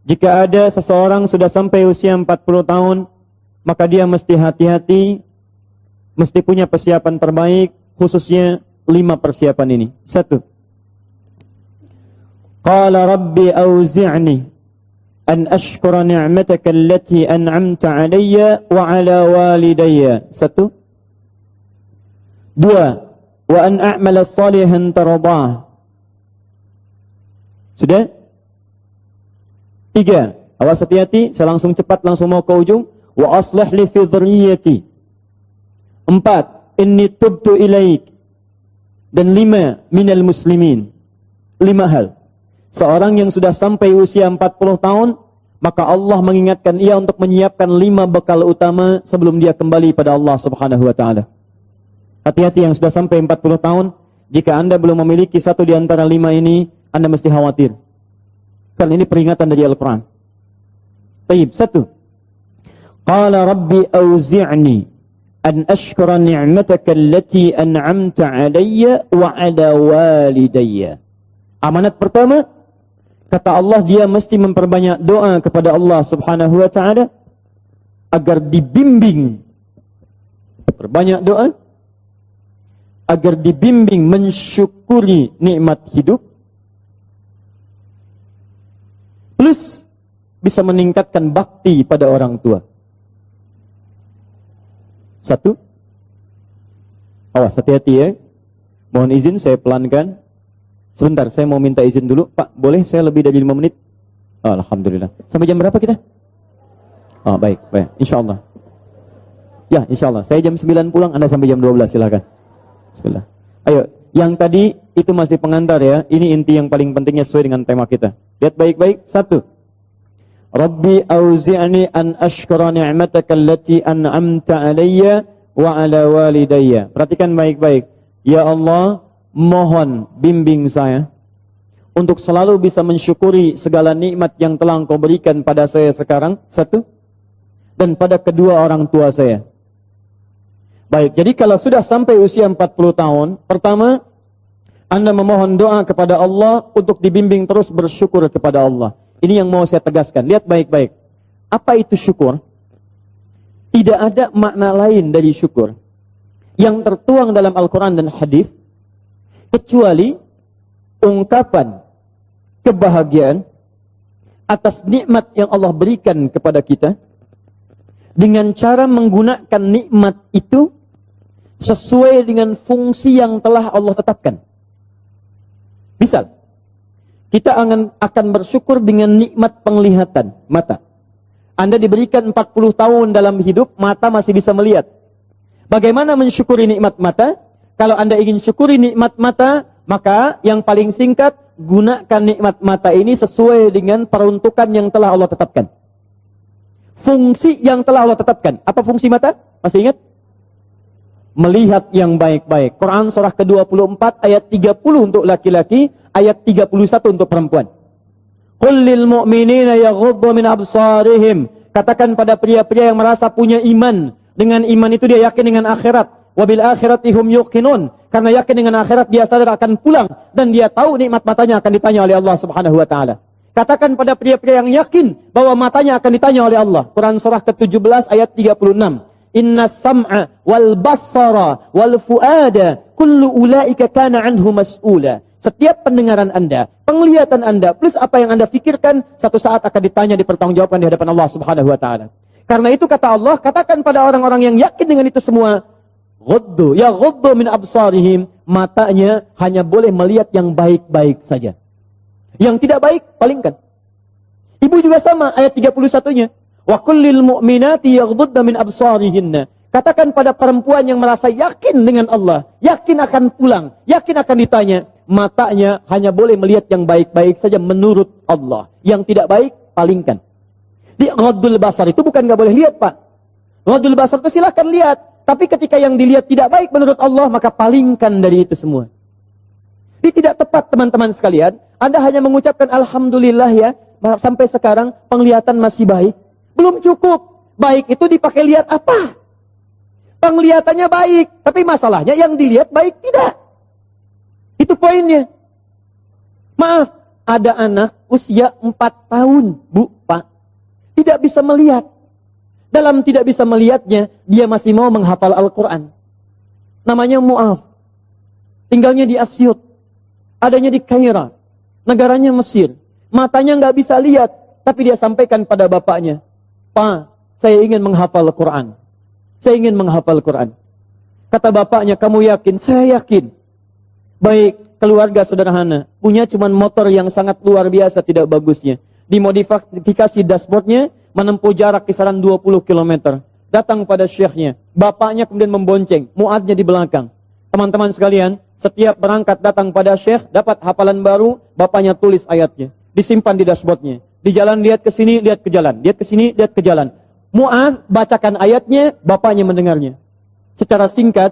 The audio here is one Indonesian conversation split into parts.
Jika ada seseorang sudah sampai usia 40 tahun, maka dia mesti hati-hati, mesti punya persiapan terbaik, khususnya 5 persiapan ini. 1. Qala rabbi auzi'ni an ashkura ni'mataka allati an'amta 'alayya wa 'ala walidayya. 1. 2. Wa an a'mala salihan tardah. Sudah? 3. Awas hati-hati, saya langsung cepat langsung mau ke ujung. Wa aslih li fi dhurriyyati. 4. Inni tubtu ilaik. Dan 5. Minal muslimin. 5 hal. Seorang yang sudah sampai usia 40 tahun, maka Allah mengingatkan ia untuk menyiapkan 5 bekal utama sebelum dia kembali pada Allah Subhanahu wa taala. Hati-hati yang sudah sampai 40 tahun, jika Anda belum memiliki satu di antara 5 ini, Anda mesti khawatir. Karena ini peringatan dari Al-Quran. Baik, 1. Qala rabbi auzi'ni an ashkura ni'mataka allati an'amta 'alayya wa 'ala walidayya. Amanat pertama, kata Allah, dia mesti memperbanyak doa kepada Allah Subhanahu wa taala agar dibimbing. Perbanyak doa agar dibimbing mensyukuri nikmat hidup, plus bisa meningkatkan bakti pada orang tua. 1. Awas, hati-hati ya. Mohon izin saya pelankan. Sebentar, saya mau minta izin dulu. Pak, boleh saya lebih dari 5 menit? Oh, alhamdulillah. Sampai jam berapa kita? Oh, baik. InsyaAllah. Ya, insyaAllah. Saya jam 9 pulang, Anda sampai jam 12, silakan. Bismillah. Ayo, yang tadi itu masih pengantar ya. Ini inti yang paling pentingnya sesuai dengan tema kita. Lihat baik-baik. 1. Rabbi auzi'ni an ashkura ni'mataka allati an'amta 'alayya wa 'ala walidayya. Perhatikan baik-baik. Ya Allah, mohon bimbing saya untuk selalu bisa mensyukuri segala nikmat yang telah Engkau berikan pada saya sekarang. 1. Dan pada kedua orang tua saya. Baik, jadi kalau sudah sampai usia 40 tahun, pertama, Anda memohon doa kepada Allah untuk dibimbing terus bersyukur kepada Allah. Ini yang mau saya tegaskan. Lihat baik-baik. Apa itu syukur? Tidak ada makna lain dari syukur yang tertuang dalam Al-Quran dan hadis kecuali ungkapan kebahagiaan atas nikmat yang Allah berikan kepada kita dengan cara menggunakan nikmat itu sesuai dengan fungsi yang telah Allah tetapkan. Misal, kita akan bersyukur dengan nikmat penglihatan mata. Anda diberikan 40 tahun dalam hidup, mata masih bisa melihat. Bagaimana mensyukuri nikmat mata? Kalau Anda ingin syukuri nikmat mata, maka yang paling singkat, gunakan nikmat mata ini sesuai dengan peruntukan yang telah Allah tetapkan. Fungsi yang telah Allah tetapkan. Apa fungsi mata? Masih ingat? Melihat yang baik-baik. Quran surah ke-24 ayat 30 untuk laki-laki, ayat 31 untuk perempuan. Qul lil mu'minina yaghuddu min absarihim. Katakan pada pria-pria yang merasa punya iman. Dengan iman itu dia yakin dengan akhirat. Wabil akhirati hum yuqinun. Karena yakin dengan akhirat dia sadar akan pulang. Dan dia tahu nikmat matanya akan ditanya oleh Allah Subhanahu wa ta'ala. Katakan pada pria-pria yang yakin bahwa matanya akan ditanya oleh Allah. Quran surah ke-17 ayat 36. Inna sam'a wal basara wal fuada kullu ulaika kana anhu mas'ula. Setiap pendengaran Anda, penglihatan Anda, plus apa yang Anda fikirkan, satu saat akan ditanya, dipertanggungjawabkan di hadapan Allah Subhanahu wa ta'ala. Karena itu kata Allah, katakan pada orang-orang yang yakin dengan itu semua, ghuddu min absarihim, matanya hanya boleh melihat yang baik-baik saja. Yang tidak baik, palingkan. Ibu juga sama, ayat 31-nya. Wa kullil mu'minati yaghdudna min absarihinna. Katakan pada perempuan yang merasa yakin dengan Allah, yakin akan pulang, yakin akan ditanya, matanya hanya boleh melihat yang baik-baik saja menurut Allah. Yang tidak baik, palingkan. Di ghaddul basar itu bukan nggak boleh lihat, Pak. Ghaddul basar itu silahkan lihat. Tapi ketika yang dilihat tidak baik menurut Allah, maka palingkan dari itu semua. Ini tidak tepat, teman-teman sekalian. Anda hanya mengucapkan Alhamdulillah ya, sampai sekarang penglihatan masih baik. Belum cukup. Baik itu dipakai lihat apa? Penglihatannya baik. Tapi masalahnya yang dilihat baik tidak. Itu poinnya. Maaf, ada anak usia 4 tahun, Bu. tidak bisa melihat. Dalam tidak bisa melihatnya, dia masih mau menghafal Al-Quran. Namanya Mu'adh. Tinggalnya di Asyut. Adanya di Kaira. Negaranya Mesir. Matanya nggak bisa lihat. Tapi dia sampaikan pada bapaknya, "Pa, saya ingin menghafal Quran. Saya ingin menghafal Quran." Kata bapaknya, "Kamu yakin?" "Saya yakin." Baik, keluarga sederhana. Punya cuman motor yang sangat luar biasa tidak bagusnya. Dimodifikasi dashboardnya, menempuh jarak kisaran 20 km. Datang pada syekhnya. Bapaknya kemudian membonceng. Mu'adznya di belakang. Teman-teman sekalian, setiap berangkat datang pada syekh, dapat hafalan baru, bapaknya tulis ayatnya. Disimpan di dashboardnya. Di jalan lihat ke sini, lihat ke jalan. Lihat ke sini, lihat ke jalan. Mu'adz bacakan ayatnya, bapaknya mendengarnya. Secara singkat,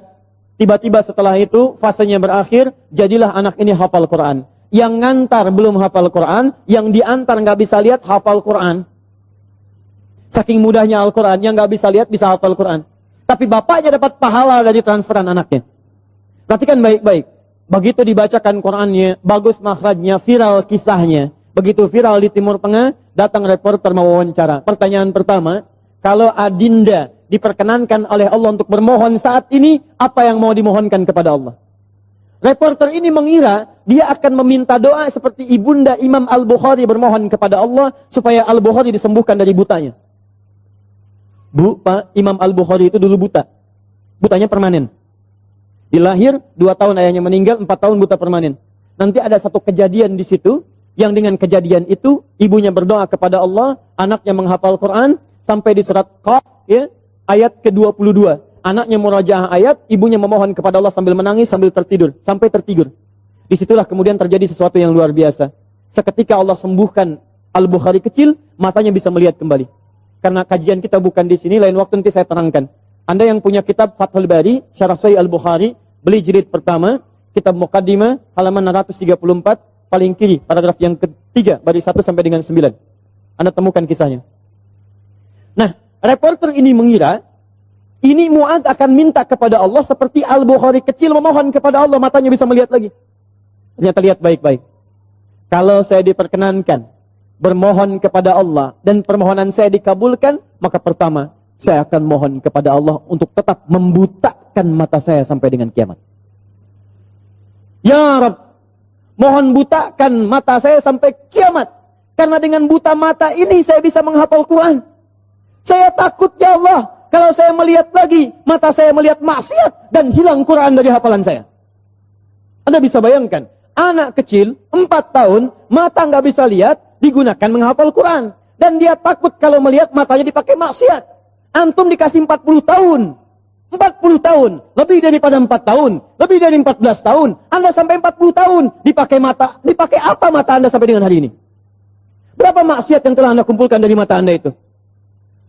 tiba-tiba setelah itu, fasenya berakhir, jadilah anak ini hafal Quran. Yang ngantar belum hafal Quran, yang diantar nggak bisa lihat, hafal Quran. Saking mudahnya Al-Quran, yang nggak bisa lihat bisa hafal Quran. Tapi bapaknya dapat pahala dari transferan anaknya. Perhatikan baik-baik. Begitu dibacakan Qurannya, bagus makhrajnya, viral kisahnya. Begitu viral di Timur Tengah, datang reporter mewawancara. Pertanyaan pertama, kalau Adinda diperkenankan oleh Allah untuk bermohon saat ini, apa yang mau dimohonkan kepada Allah? Reporter ini mengira dia akan meminta doa seperti ibunda Imam Al-Bukhari bermohon kepada Allah supaya Al-Bukhari disembuhkan dari butanya. Bu, Pak, Imam Al-Bukhari itu dulu buta. Butanya permanen. Dilahir, 2 tahun ayahnya meninggal, 4 tahun buta permanen. Nanti ada satu kejadian di situ, yang dengan kejadian itu, ibunya berdoa kepada Allah, anaknya menghafal Quran, sampai di surat Qaf, ya, ayat ke-22. Anaknya murajaah ayat, ibunya memohon kepada Allah sambil menangis, sambil tertidur. Sampai tertidur. Disitulah kemudian terjadi sesuatu yang luar biasa. Seketika Allah sembuhkan Al-Bukhari kecil, matanya bisa melihat kembali. Karena kajian kita bukan di sini, lain waktu nanti saya terangkan. Anda yang punya kitab Fathul Bari, Syarah Sahih Al-Bukhari, beli jilid pertama, kitab Muqaddimah, halaman 634, paling kiri, paragraf yang ketiga, baris 1 sampai dengan 9. Anda temukan kisahnya. Nah, reporter ini mengira, ini Mu'adz akan minta kepada Allah seperti Al-Bukhari kecil memohon kepada Allah, matanya bisa melihat lagi. Ternyata lihat baik-baik. Kalau saya diperkenankan bermohon kepada Allah dan permohonan saya dikabulkan, maka pertama, saya akan mohon kepada Allah untuk tetap membutakan mata saya sampai dengan kiamat. Ya Rabb, mohon butakan mata saya sampai kiamat. Karena dengan buta mata ini saya bisa menghafal Quran. Saya takut ya Allah, kalau saya melihat lagi, mata saya melihat maksiat dan hilang Quran dari hafalan saya. Anda bisa bayangkan, anak kecil 4 tahun, mata nggak bisa lihat, digunakan menghafal Quran. Dan dia takut kalau melihat matanya dipakai maksiat. Antum dikasih 40 tahun. 40 tahun. Lebih daripada 4 tahun. Lebih dari 14 tahun. Anda sampai 40 tahun. Dipakai mata. Dipakai apa mata Anda sampai dengan hari ini? Berapa maksiat yang telah Anda kumpulkan dari mata Anda itu?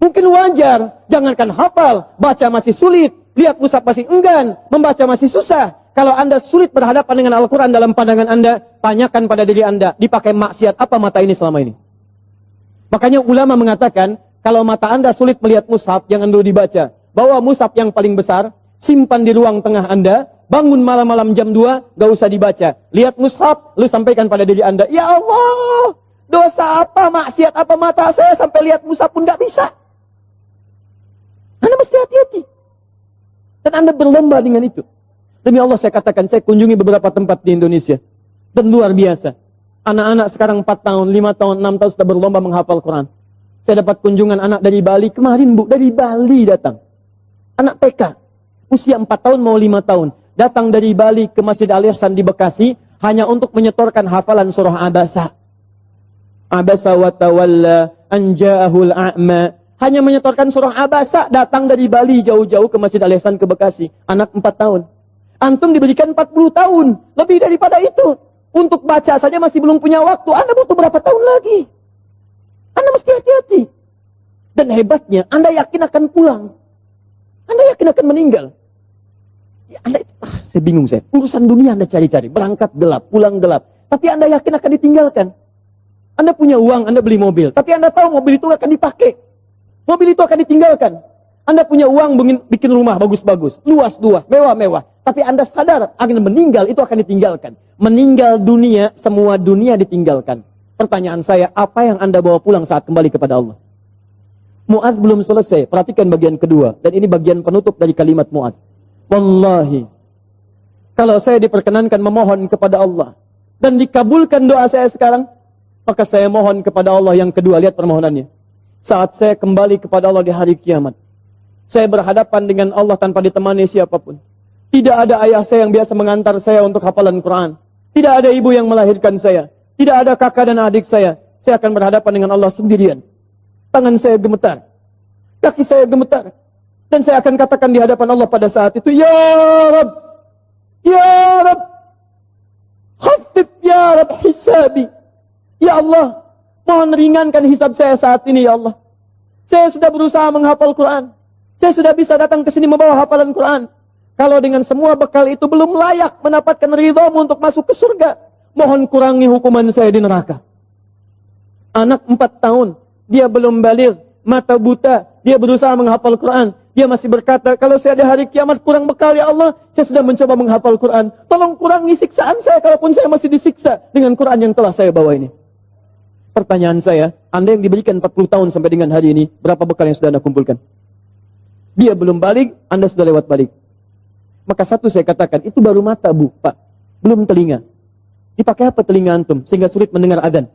Mungkin wajar. Jangankan hafal. Baca masih sulit. Lihat mushaf masih enggan. Membaca masih susah. Kalau Anda sulit berhadapan dengan Al-Quran dalam pandangan Anda, tanyakan pada diri Anda, dipakai maksiat apa mata ini selama ini? Makanya ulama mengatakan, kalau mata Anda sulit melihat mushaf, jangan dulu dibaca. Bawa mushaf yang paling besar, simpan di ruang tengah Anda, bangun malam-malam jam 2, gak usah dibaca. Lihat mushaf, lu sampaikan pada diri Anda, ya Allah, dosa apa, maksiat apa mata saya sampai lihat mushaf pun gak bisa. Anda mesti hati-hati. Dan Anda berlomba dengan itu. Demi Allah saya katakan, saya kunjungi beberapa tempat di Indonesia. Dan luar biasa. Anak-anak sekarang 4 tahun, 5 tahun, 6 tahun sudah berlomba menghafal Quran. Saya dapat kunjungan anak dari Bali. Kemarin Bu, dari Bali datang. Anak TK. Usia 4 tahun mau 5 tahun. Datang dari Bali ke Masjid Al-Ihsan di Bekasi. Hanya untuk menyetorkan hafalan surah Abasa. Abasa wa tawalla anja'ahul a'ma. Hanya menyetorkan surah Abasa. Datang dari Bali jauh-jauh ke Masjid Al-Ihsan ke Bekasi. Anak 4 tahun. Antum diberikan 40 tahun. Lebih daripada itu. Untuk baca saja masih belum punya waktu. Anda butuh berapa tahun lagi? Anda mesti hati-hati. Dan hebatnya, Anda yakin akan pulang. Anda yakin akan meninggal. Ya, Anda itu, saya bingung saya. Urusan dunia Anda cari-cari. Berangkat gelap, pulang gelap. Tapi Anda yakin akan ditinggalkan. Anda punya uang, Anda beli mobil. Tapi Anda tahu mobil itu akan dipakai. Mobil itu akan ditinggalkan. Anda punya uang bikin rumah bagus-bagus, luas-luas, mewah-mewah. Tapi Anda sadar akan meninggal itu akan ditinggalkan. Meninggal dunia, semua dunia ditinggalkan. Pertanyaan saya, apa yang Anda bawa pulang saat kembali kepada Allah? Mu'adz belum selesai. Perhatikan bagian kedua. Dan ini bagian penutup dari kalimat Mu'adz. Wallahi, kalau saya diperkenankan memohon kepada Allah dan dikabulkan doa saya sekarang, maka saya mohon kepada Allah yang kedua. Lihat permohonannya. Saat saya kembali kepada Allah di hari kiamat, saya berhadapan dengan Allah tanpa ditemani siapapun. Tidak ada ayah saya yang biasa mengantar saya untuk hafalan Quran. Tidak ada ibu yang melahirkan saya. Tidak ada kakak dan adik saya. Saya akan berhadapan dengan Allah sendirian. Tangan saya gemetar, kaki saya gemetar, dan saya akan katakan di hadapan Allah pada saat itu, Ya Rabb, Ya Rabb, khaffif Ya Rabb hisabi. Ya Allah, mohon ringankan hisab saya saat ini, Ya Allah. Saya sudah berusaha menghafal Quran. Saya sudah bisa datang ke sini membawa hafalan Quran. Kalau dengan semua bekal itu belum layak mendapatkan ridhamu untuk masuk ke surga, mohon kurangi hukuman saya di neraka. Anak 4 tahun, dia belum baligh, mata buta, dia berusaha menghafal Quran. Dia masih berkata, kalau saya di hari kiamat kurang bekal, Ya Allah, saya sudah mencoba menghafal Quran. Tolong kurangi siksaan saya, kalaupun saya masih disiksa dengan Quran yang telah saya bawa ini. Pertanyaan saya, Anda yang diberikan 40 tahun sampai dengan hari ini, berapa bekal yang sudah Anda kumpulkan? Dia belum balik, Anda sudah lewat balik. Maka satu saya katakan, itu baru mata, Bu, Pak. Belum telinga. Dipakai apa telinga antum? Sehingga sulit mendengar adzan.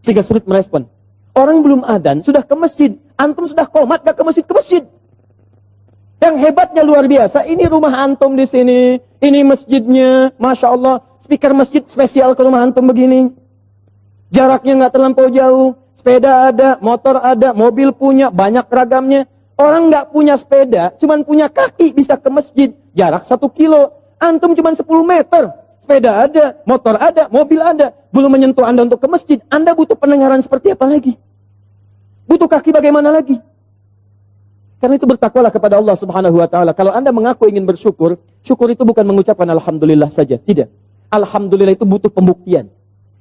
Sehingga sulit merespon. Orang belum adzan, sudah ke masjid. Antum sudah komat, gak ke masjid, ke masjid. Yang hebatnya luar biasa, ini rumah antum di sini. Ini masjidnya, Masya Allah. Speaker masjid spesial ke rumah antum begini. Jaraknya nggak terlampau jauh, sepeda ada, motor ada, mobil punya, banyak ragamnya. Orang nggak punya sepeda, cuman punya kaki bisa ke masjid, jarak 1 kilo. Antum cuman 10 meter, sepeda ada, motor ada, mobil ada. Belum menyentuh Anda untuk ke masjid, Anda butuh pendengaran seperti apa lagi? Butuh kaki bagaimana lagi? Karena itu bertakwalah kepada Allah Subhanahu wa Ta'ala. Kalau Anda mengaku ingin bersyukur, syukur itu bukan mengucapkan Alhamdulillah saja, tidak. Alhamdulillah itu butuh pembuktian.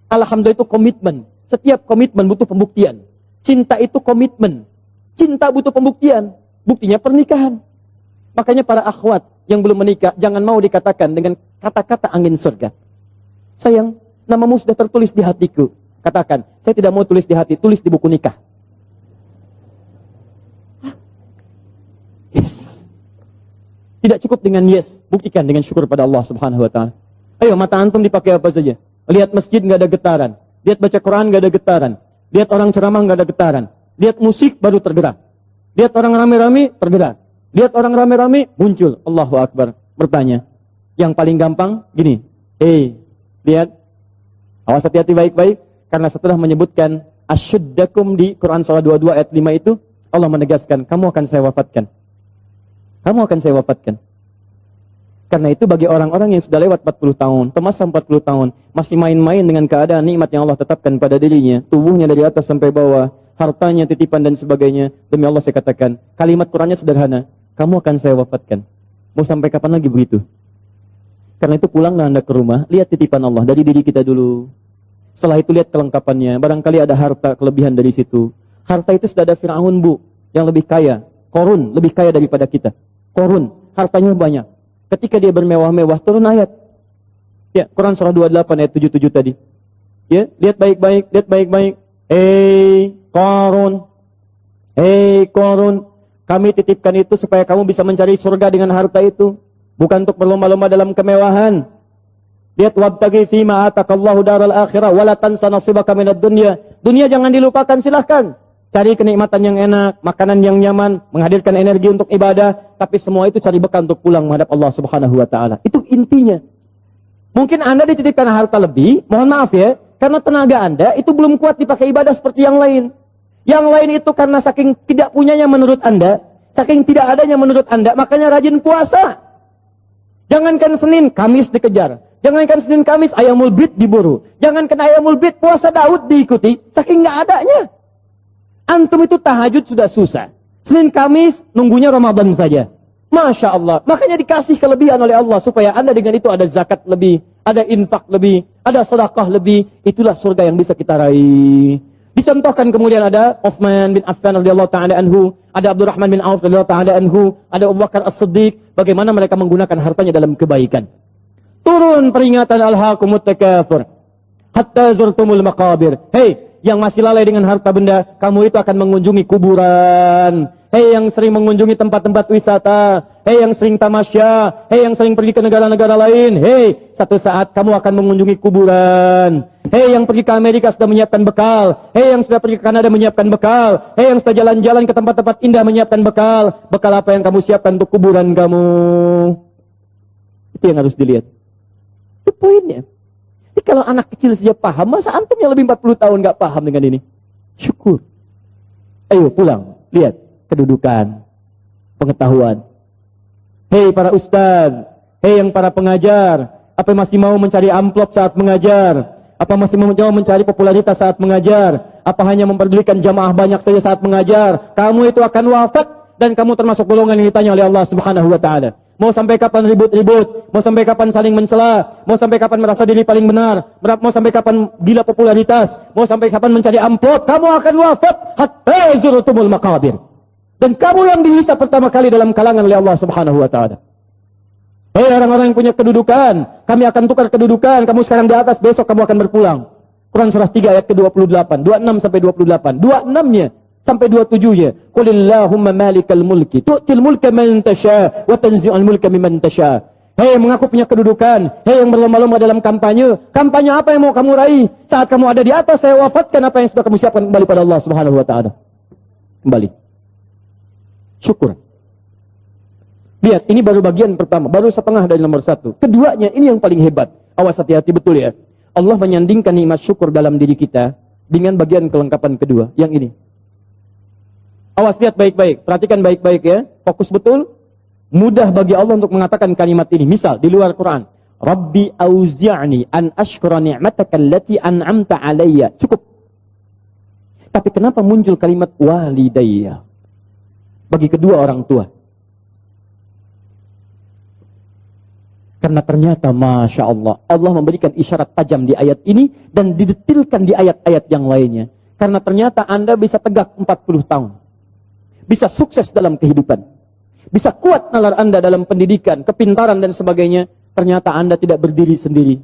Alhamdulillah itu komitmen. Setiap komitmen butuh pembuktian. Cinta itu komitmen. Cinta butuh pembuktian. Buktinya pernikahan. Makanya para akhwat yang belum menikah, jangan mau dikatakan dengan kata-kata angin surga. Sayang, namamu sudah tertulis di hatiku. Katakan, saya tidak mau tulis di hati, tulis di buku nikah. Yes. Tidak cukup dengan yes, buktikan dengan syukur pada Allah Subhanahu wa Ta'ala. Ayo, mata antum dipakai apa saja? Lihat masjid nggak ada getaran, lihat baca Quran nggak ada getaran, lihat orang ceramah nggak ada getaran, lihat musik baru tergerak, lihat orang rame-rame tergerak, lihat orang rame-rame muncul, Allahu Akbar. Bertanya, yang paling gampang gini, lihat, awas hati-hati baik-baik, karena setelah menyebutkan asyuddakum di Quran surah 22 ayat 5 itu, Allah menegaskan, kamu akan saya wafatkan, kamu akan saya wafatkan. Karena itu bagi orang-orang yang sudah lewat 40 tahun, masa 40 tahun, masih main-main dengan keadaan nikmat yang Allah tetapkan pada dirinya, tubuhnya dari atas sampai bawah, hartanya, titipan dan sebagainya, demi Allah saya katakan, kalimat Qurannya sederhana, kamu akan saya wafatkan. Mau sampai kapan lagi begitu? Karena itu pulanglah Anda ke rumah, lihat titipan Allah dari diri kita dulu. Setelah itu lihat kelengkapannya, barangkali ada harta kelebihan dari situ. Harta itu sudah ada Fir'aun, Bu, yang lebih kaya, Korun, lebih kaya daripada kita. Korun, hartanya banyak. Ketika dia bermewah-mewah, turun ayat. Ya, Quran surah 28 ayat 77 tadi. Ya, lihat baik-baik, lihat baik-baik. Korun, Korun, kami titipkan itu supaya kamu bisa mencari surga dengan harta itu, bukan untuk berlomba-lomba dalam kemewahan. Lihat, wabtaghi fima atakallahu daral akhirah wala tansa nasibaka minad dunya. Dunia jangan dilupakan, silahkan. Cari kenikmatan yang enak, makanan yang nyaman, menghadirkan energi untuk ibadah, tapi semua itu cari bekal untuk pulang menghadap Allah Subhanahu wa Ta'ala. Itu intinya. Mungkin Anda dititipkan harta lebih, mohon maaf ya, karena tenaga Anda itu belum kuat dipakai ibadah seperti yang lain. Yang lain itu karena saking tidak punyanya menurut Anda, saking tidak adanya menurut Anda, makanya rajin puasa. Jangankan Senin, Kamis dikejar. Jangankan Senin, Kamis, ayamul bid diburu. Jangankan ayamul bid, puasa Daud diikuti, saking nggak adanya. Antum itu tahajud sudah susah. Senin Kamis nunggunya Ramadan saja. Masya Allah. Makanya dikasih kelebihan oleh Allah supaya Anda dengan itu ada zakat lebih, ada infak lebih, ada sedekah lebih. Itulah surga yang bisa kita raih. Dicontohkan kemudian ada Uthman bin Affan radhiyallahu taala anhu, ada Abdurrahman bin Auf radhiyallahu taala anhu, ada Abu Bakar As-Siddiq, bagaimana mereka menggunakan hartanya dalam kebaikan. Turun peringatan alhaakumut takafur hatta zurtumul maqabir. Hei, yang masih lalai dengan harta benda, kamu itu akan mengunjungi kuburan. Hei yang sering mengunjungi tempat-tempat wisata, hei yang sering tamasya, hei yang sering pergi ke negara-negara lain, hei, satu saat kamu akan mengunjungi kuburan. Hei yang pergi ke Amerika sudah menyiapkan bekal, hei yang sudah pergi ke Kanada menyiapkan bekal, hei yang sudah jalan-jalan ke tempat-tempat indah menyiapkan bekal. Bekal apa yang kamu siapkan untuk kuburan kamu? Itu yang harus dilihat. Itu poinnya. Jadi kalau anak kecil saja paham, masa antum yang lebih 40 tahun gak paham dengan ini? Syukur. Ayo pulang, lihat kedudukan, pengetahuan. Hei para ustaz, hei yang para pengajar, apa masih mau mencari amplop saat mengajar? Apa masih mau mencari popularitas saat mengajar? Apa hanya memperdulikan jamaah banyak saja saat mengajar? Kamu itu akan wafat dan kamu termasuk golongan yang ditanya oleh Allah Subhanahu wa taala. Mau sampai kapan ribut-ribut? Mau sampai kapan saling mencela? Mau sampai kapan merasa diri paling benar? Mau sampai kapan gila popularitas? Mau sampai kapan mencari amplop? Kamu akan wafat hatta zurtumul maqabir. Dan kamu yang dihisab pertama kali dalam kalangan oleh Allah Subhanahu wa taala. Hei orang-orang yang punya kedudukan, kami akan tukar kedudukan. Kamu sekarang di atas, besok kamu akan berpulang. Quran surah 3 ayat ke-28, 26 sampai 28. 26-nya sampai 27-nya. Qulillahumma malikal mulki tu'til mulka man tasha wa tanzi'ul mulka mimman tasha. Hei mengaku punya kedudukan, hei yang berlomba-lomba dalam kampanye. Kampanye apa yang mau kamu raih? Saat kamu ada di atas, saya wafatkan apa yang sudah kamu siapkan kembali pada Allah Subhanahu wa taala. Kembali. Syukur. Lihat, ini baru bagian pertama, baru setengah dari nomor 1. Keduanya, ini yang paling hebat. Awas, hati-hati betul ya. Allah menyandingkan nikmat syukur dalam diri kita dengan bagian kelengkapan kedua, yang ini. Awas, lihat baik-baik, perhatikan baik-baik ya. Fokus betul. Mudah bagi Allah untuk mengatakan kalimat ini. Misal, di luar Quran. Rabbi auzi'ni an ashkura ni'mataka allati an'amta alayya. Cukup. Tapi kenapa muncul kalimat walidayya? Bagi kedua orang tua. Karena ternyata Masya Allah, Allah memberikan isyarat tajam di ayat ini dan didetilkan di ayat-ayat yang lainnya. Karena ternyata Anda bisa tegak 40 tahun. Bisa sukses dalam kehidupan. Bisa kuat nalar Anda dalam pendidikan, kepintaran dan sebagainya. Ternyata Anda tidak berdiri sendiri.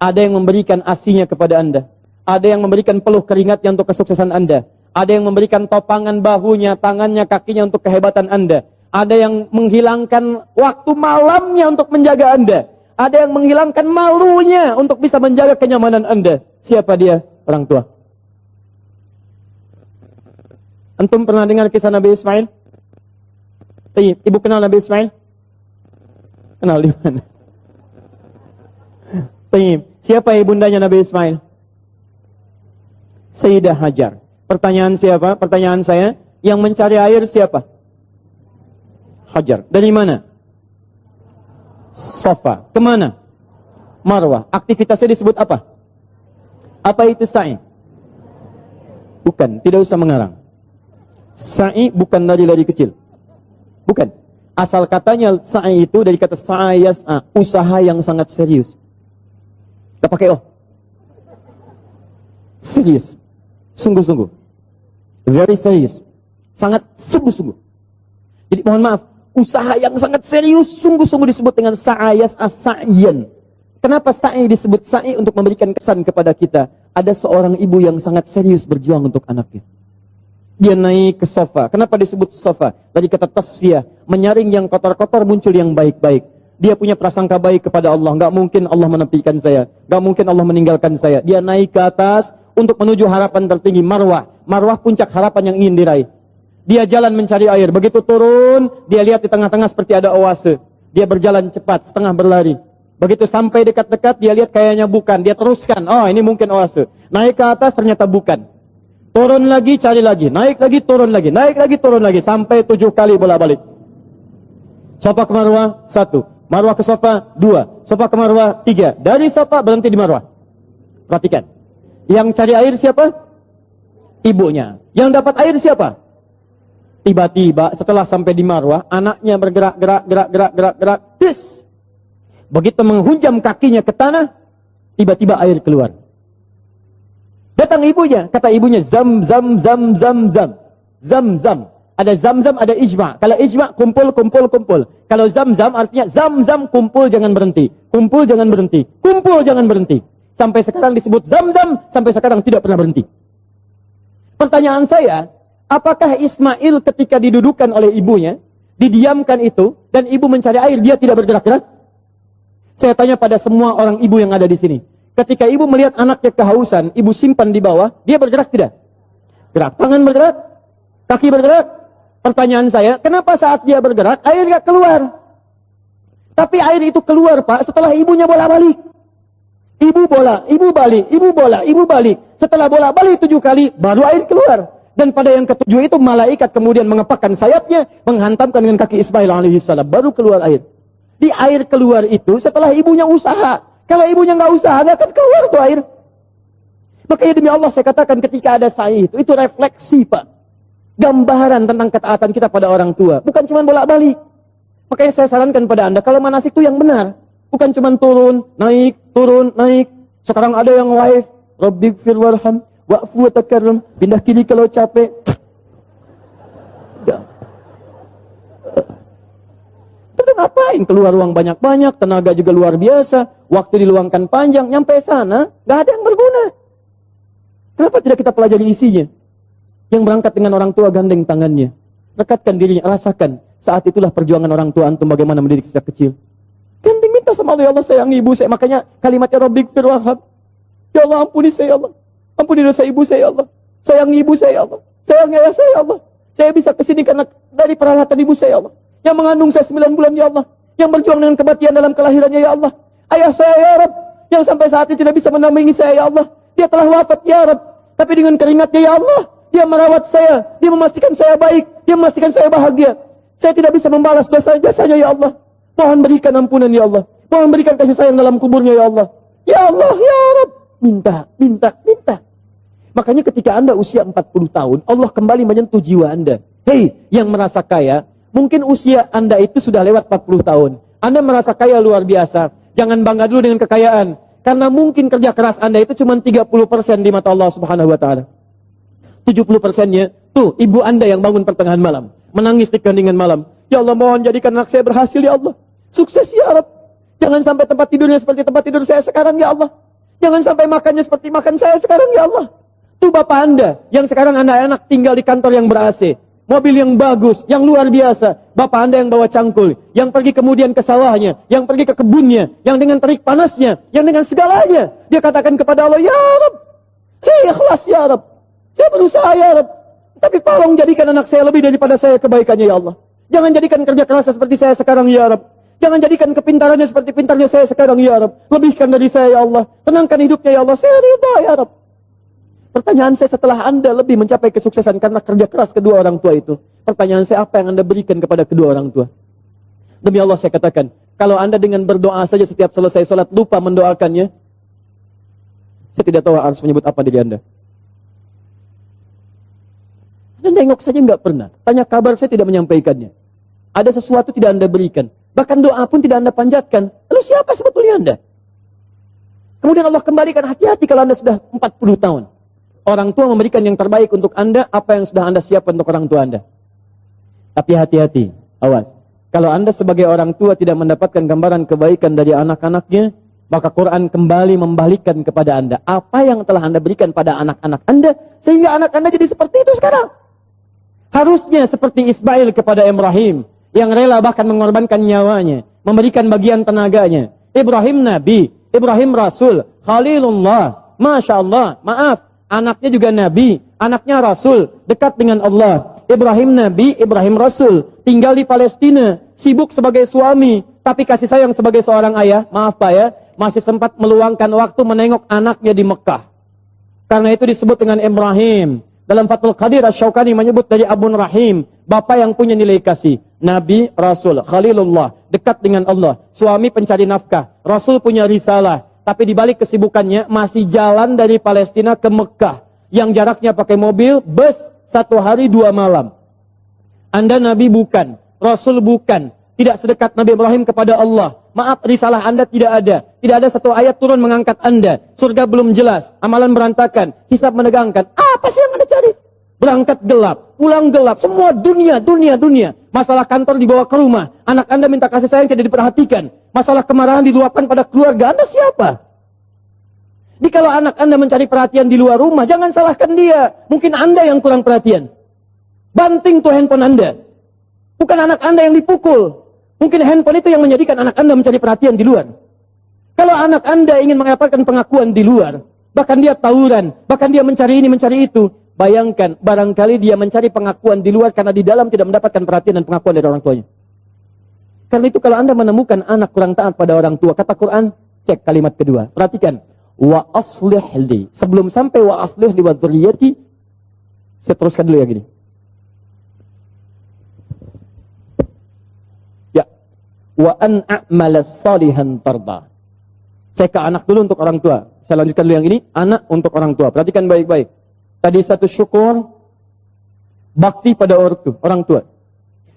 Ada yang memberikan asinya kepada Anda. Ada yang memberikan peluh keringatnya untuk kesuksesan Anda. Ada yang memberikan topangan bahunya, tangannya, kakinya untuk kehebatan Anda. Ada yang menghilangkan waktu malamnya untuk menjaga Anda. Ada yang menghilangkan malunya untuk bisa menjaga kenyamanan Anda. Siapa dia? Orang tua. Antum pernah dengar kisah Nabi Ismail? Ibu kenal Nabi Ismail? Kenal di mana? Siapa ibundanya Nabi Ismail? Sayyidah Hajar. Pertanyaan siapa? Pertanyaan saya, yang mencari air siapa? Hajar. Dari mana? Safa. Kemana? Marwah. Aktivitasnya disebut apa? Apa itu sa'i? Bukan, tidak usah mengarang. Sa'i bukan lari-lari kecil. Bukan. Asal katanya sa'i itu dari kata sa'ayas'a, usaha yang sangat serius. Kita pakai serius. Sungguh-sungguh. Very serious. Sangat sungguh-sungguh. Jadi mohon maaf, usaha yang sangat serius, sungguh-sungguh disebut dengan sa'ayas as-sa'yan. Kenapa sa'i disebut sa'i? Untuk memberikan kesan kepada kita. Ada seorang ibu yang sangat serius berjuang untuk anaknya. Dia naik ke sofa. Kenapa disebut sofa? Dari kata tasfiyah. Menyaring yang kotor-kotor, muncul yang baik-baik. Dia punya prasangka baik kepada Allah. Gak mungkin Allah menepikan saya. Gak mungkin Allah meninggalkan saya. Dia naik ke atas untuk menuju harapan tertinggi, marwah. Marwah puncak harapan yang ingin diraih. Dia jalan mencari air. Begitu turun, dia lihat di tengah-tengah seperti ada oase. Dia berjalan cepat, setengah berlari. Begitu sampai dekat-dekat, dia lihat kayaknya bukan. Dia teruskan, oh ini mungkin oase. Naik ke atas, ternyata bukan. Turun lagi, cari lagi. Naik lagi, turun lagi. Naik lagi, turun lagi. Sampai 7 kali bolak-balik. Sofa ke Marwah, 1. Marwah ke Sofa, 2. Sofa ke Marwah, 3. Dari Sofa berhenti di Marwah. Perhatikan. Yang cari air siapa? Ibunya. Yang dapat air siapa? Tiba-tiba setelah sampai di Marwah, anaknya bergerak. Tis. Begitu menghunjam kakinya ke tanah, tiba-tiba air keluar. Datang ibunya, kata ibunya, zam. Ada zam, ada ijma. Kalau ijma, kumpul. Kalau zam artinya zam, kumpul jangan berhenti. Kumpul jangan berhenti. Sampai sekarang disebut zam, sampai sekarang tidak pernah berhenti. Pertanyaan saya, apakah Ismail ketika didudukan oleh ibunya, didiamkan itu, dan ibu mencari air, dia tidak bergerak-gerak? Saya tanya pada semua orang ibu yang ada di sini. Ketika ibu melihat anaknya kehausan, ibu simpan di bawah, dia bergerak tidak? Gerak. Tangan bergerak, kaki bergerak. Pertanyaan saya, kenapa saat dia bergerak, air gak keluar? Tapi air itu keluar, Pak, setelah ibunya bola-balik. Ibu bola, ibu balik, ibu bola, ibu balik. Setelah bola balik 7 kali, baru air keluar. Dan pada yang ke-7 itu, malaikat kemudian mengepakkan sayapnya, menghantamkan dengan kaki Ismail alaihissalam. Baru keluar air. Di air keluar itu, setelah ibunya usaha. Kalau ibunya nggak usaha, nggak akan keluar tuh air. Makanya demi Allah saya katakan ketika ada sa'i itu refleksi, Pak. Gambaran tentang ketaatan kita pada orang tua. Bukan cuma bolak-balik. Makanya saya sarankan pada Anda, kalau manasik itu yang benar. Bukan cuma turun, naik, naik. Sekarang ada yang waif. Rabbighfir warham, wa'fu wa takarram. Pindah kiri kalau capek. Terus ngapain? Keluar uang banyak-banyak, tenaga juga luar biasa. Waktu diluangkan panjang, nyampe sana, nggak ada yang berguna. Kenapa tidak kita pelajari isinya? Yang berangkat dengan orang tua gandeng tangannya. Rekatkan dirinya, rasakan. Saat itulah perjuangan orang tua antum bagaimana mendidik sejak kecil. Gandeng minta sama Allah, ya Allah sayang ibu saya. Makanya kalimatnya Rabbighfir warham. Ya Allah ampuni saya, ya Allah. Ampuni dosa ibu saya, ya Allah. Sayang ibu saya, ya Allah. Sayang ayah saya, ya Allah. Saya bisa kesini karena dari peralatan ibu saya, ya Allah. Yang mengandung saya 9 bulan, ya Allah. Yang berjuang dengan kematian dalam kelahirannya, ya Allah. Ayah saya, ya Rabb. Yang sampai saat ini tidak bisa menampingi saya, ya Allah. Dia telah wafat, ya Rabb. Tapi dengan keringatnya, ya Allah. Dia merawat saya, dia memastikan saya baik, dia memastikan saya bahagia. Saya tidak bisa membalas dosa-jasanya, ya Allah. Mohon berikan ampunan, ya Allah. Mohon berikan kasih sayang dalam kuburnya, ya Allah. Ya Allah, ya Rabb. Minta, minta, minta. Makanya ketika Anda usia 40 tahun, Allah kembali menyentuh jiwa Anda. Hei, yang merasa kaya, mungkin usia Anda itu sudah lewat 40 tahun. Anda merasa kaya luar biasa. Jangan bangga dulu dengan kekayaan. Karena mungkin kerja keras Anda itu cuma 30% di mata Allah Subhanahu wa Ta'ala. 70%-nya, tuh ibu Anda yang bangun pertengahan malam, menangis di keheningan malam. Ya Allah, mohon jadikan anak saya berhasil, ya Allah. Sukses, ya Rabb. Jangan sampai tempat tidurnya seperti tempat tidur saya sekarang, ya Allah. Jangan sampai makannya seperti makan saya sekarang, ya Allah. Tuh bapak Anda, yang sekarang anak-anak tinggal di kantor yang ber-AC. Mobil yang bagus, yang luar biasa. Bapak Anda yang bawa cangkul, yang pergi kemudian ke sawahnya, yang pergi ke kebunnya, yang dengan terik panasnya, yang dengan segalanya. Dia katakan kepada Allah, ya Rabb, saya ikhlas, ya Rabb. Saya berusaha, ya Rabb. Tapi tolong jadikan anak saya lebih daripada saya kebaikannya, ya Allah. Jangan jadikan kerja kerasnya seperti saya sekarang, ya Rabb. Jangan jadikan kepintarannya seperti pintarnya saya sekarang, ya Rabb. Lebihkan dari saya, ya Allah. Tenangkan hidupnya, ya Allah. Saya ridha, ya Rabb. Pertanyaan saya, setelah Anda lebih mencapai kesuksesan karena kerja keras kedua orang tua itu, pertanyaan saya, apa yang Anda berikan kepada kedua orang tua? Demi Allah saya katakan, kalau Anda dengan berdoa saja setiap selesai sholat lupa mendoakannya, saya tidak tahu harus menyebut apa diri Anda. Anda nengok saja nggak pernah. Tanya kabar saya tidak menyampaikannya. Ada sesuatu tidak Anda berikan. Bahkan doa pun tidak Anda panjatkan. Lalu siapa sebetulnya Anda? Kemudian Allah kembalikan, hati-hati kalau Anda sudah 40 tahun. Orang tua memberikan yang terbaik untuk Anda, apa yang sudah Anda siapkan untuk orang tua Anda. Tapi hati-hati, awas. Kalau Anda sebagai orang tua tidak mendapatkan gambaran kebaikan dari anak-anaknya, maka Quran kembali membalikkan kepada Anda. Apa yang telah Anda berikan pada anak-anak Anda, sehingga anak Anda jadi seperti itu sekarang. Harusnya seperti Ismail kepada Ibrahim, yang rela bahkan mengorbankan nyawanya, memberikan bagian tenaganya. Ibrahim Nabi, Ibrahim Rasul, Khalilullah, Masya Allah, maaf, anaknya juga Nabi, anaknya Rasul, dekat dengan Allah. Ibrahim Nabi, Ibrahim Rasul, tinggal di Palestina, sibuk sebagai suami, tapi kasih sayang sebagai seorang ayah, maaf Pak ya, masih sempat meluangkan waktu menengok anaknya di Mekah. Karena itu disebut dengan Ibrahim. Dalam Fathul Qadir Asy-Syaukani menyebut dari Abun Rahim, bapak yang punya nilai kasih, Nabi, Rasul, Khalilullah, dekat dengan Allah, suami pencari nafkah, Rasul punya risalah, tapi dibalik kesibukannya masih jalan dari Palestina ke Mekah, yang jaraknya pakai mobil, bus, 1 hari 2 malam. Anda Nabi bukan, Rasul bukan, tidak sedekat Nabi Ibrahim kepada Allah. Maaf, risalah Anda tidak ada. Tidak ada satu ayat turun mengangkat Anda. Surga belum jelas, amalan berantakan, hisab menegangkan. Apa sih yang Anda cari? Berangkat gelap, pulang gelap, semua dunia. Masalah kantor dibawa ke rumah, anak Anda minta kasih sayang tidak diperhatikan. Masalah kemarahan diluapkan pada keluarga Anda siapa? Jadi kalau anak Anda mencari perhatian di luar rumah, jangan salahkan dia. Mungkin Anda yang kurang perhatian. Banting tuh handphone Anda. Bukan anak Anda yang dipukul. Mungkin handphone itu yang menjadikan anak Anda mencari perhatian di luar. Kalau anak Anda ingin mendapatkan pengakuan di luar, bahkan dia tawuran, bahkan dia mencari ini, mencari itu, bayangkan, barangkali dia mencari pengakuan di luar karena di dalam tidak mendapatkan perhatian dan pengakuan dari orang tuanya. Karena itu kalau Anda menemukan anak kurang taat pada orang tua, kata Quran, cek kalimat kedua. Perhatikan. Wa aslih li. Sebelum sampai wa aslih li wa dzurriyyati, saya teruskan dulu yang gini. Ya. Wa an a'mala salihan tarda. Cek ke anak dulu untuk orang tua. Saya lanjutkan dulu yang ini, anak untuk orang tua. Perhatikan baik-baik. Tadi satu syukur, bakti pada orang tua.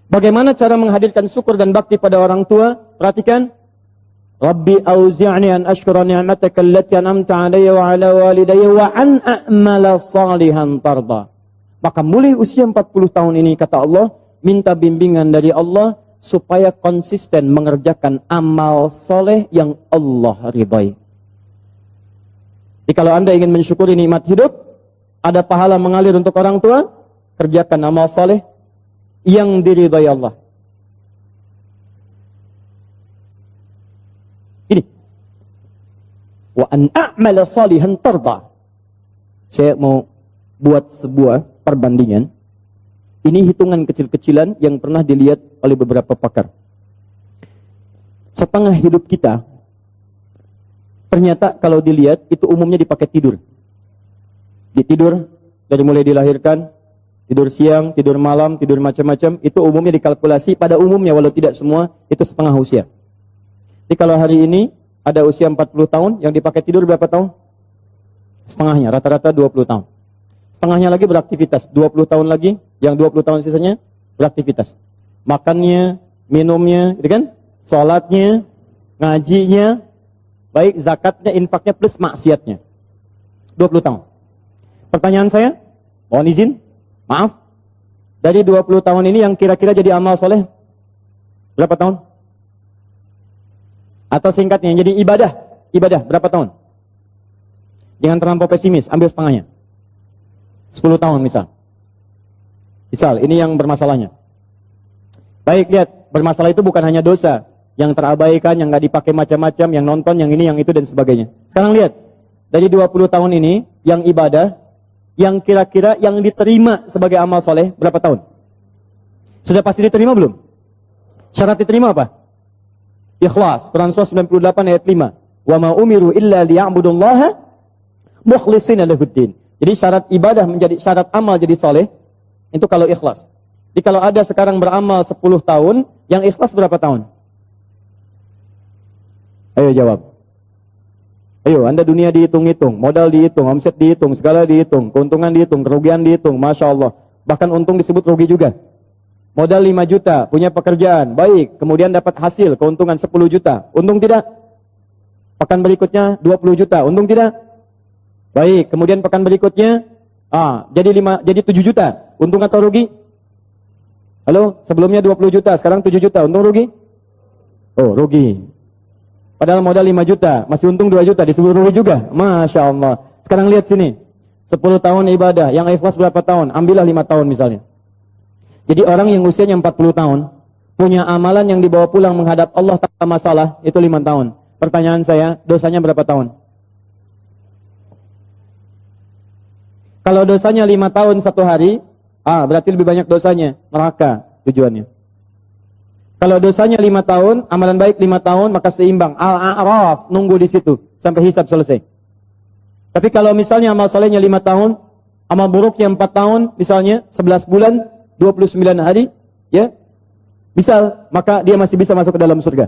Bagaimana cara menghadirkan syukur dan bakti pada orang tua? Perhatikan. Rabbi auzi'ni an ashkura ni'mataka allati an'amta 'alayya wa 'ala walidayya wa an a'mala salihan tarda. Maka mulai usia 40 tahun ini kata Allah, minta bimbingan dari Allah supaya konsisten mengerjakan amal soleh yang Allah ridhai. Jadi kalau Anda ingin mensyukuri nikmat hidup, ada pahala mengalir untuk orang tua, kerjakan amal soleh yang diridhai Allah. Ini. Wa an a'mala salihan tarda. Saya mau buat sebuah perbandingan. Ini hitungan kecil-kecilan yang pernah dilihat oleh beberapa pakar. Setengah hidup kita, ternyata kalau dilihat, itu umumnya dipakai tidur. Tidur, dari mulai dilahirkan, tidur siang, tidur malam, tidur macam-macam, itu umumnya dikalkulasi, pada umumnya walau tidak semua, itu setengah usia. Jadi kalau hari ini, ada usia 40 tahun, yang dipakai tidur berapa tahun? Setengahnya, rata-rata 20 tahun. Setengahnya lagi beraktivitas, 20 tahun lagi, yang 20 tahun sisanya beraktivitas. Makannya, minumnya, gitu kan? Sholatnya, ngajinya, baik zakatnya, infaknya, plus maksiatnya. 20 tahun. Pertanyaan saya, mohon izin, maaf, dari 20 tahun ini yang kira-kira jadi amal soleh, berapa tahun? Atau singkatnya, yang jadi ibadah, berapa tahun? Jangan terlampau pesimis, ambil setengahnya. 10 tahun misal. Misal, ini yang bermasalahnya. Baik, lihat, bermasalah itu bukan hanya dosa, yang terabaikan, yang nggak dipakai macam-macam, yang nonton, yang ini, yang itu, dan sebagainya. Sekarang lihat, dari 20 tahun ini, yang ibadah, yang kira-kira yang diterima sebagai amal soleh, berapa tahun? Sudah pasti diterima belum? Syarat diterima apa? Ikhlas, Quran surah 98 ayat 5. Wa ma umiru illa liya'budullaha mukhlishina lahuddin. Jadi syarat ibadah menjadi syarat amal jadi soleh, itu kalau ikhlas. Jadi kalau ada sekarang beramal 10 tahun, yang ikhlas berapa tahun? Ayo jawab. Ayo, Anda dunia dihitung-hitung, modal dihitung, omset dihitung, segala dihitung, keuntungan dihitung, kerugian dihitung, Masya Allah. Bahkan untung disebut rugi juga. Modal 5 juta, punya pekerjaan, baik, kemudian dapat hasil, keuntungan 10 juta. Untung tidak? Pekan berikutnya 20 juta, untung tidak? Baik, kemudian pekan berikutnya jadi 7 juta. Untung atau rugi? Halo, sebelumnya 20 juta, sekarang 7 juta. Untung rugi? Oh, rugi. Padahal modal 5 juta, masih untung 2 juta, disebut rugi juga. Masya Allah. Sekarang lihat sini. 10 tahun ibadah, yang ikhlas berapa tahun? Ambillah 5 tahun misalnya. Jadi orang yang usianya 40 tahun, punya amalan yang dibawa pulang menghadap Allah tanpa masalah, itu 5 tahun. Pertanyaan saya, dosanya berapa tahun? Kalau dosanya 5 tahun 1 hari, berarti lebih banyak dosanya, neraka tujuannya. Kalau dosanya 5 tahun, amalan baik 5 tahun, maka seimbang. Al-A'raf, nunggu di situ sampai hisab selesai. Tapi kalau misalnya amal solehnya 5 tahun, amal buruknya 4 tahun, misalnya 11 bulan, 29 hari, ya, misal, maka dia masih bisa masuk ke dalam surga.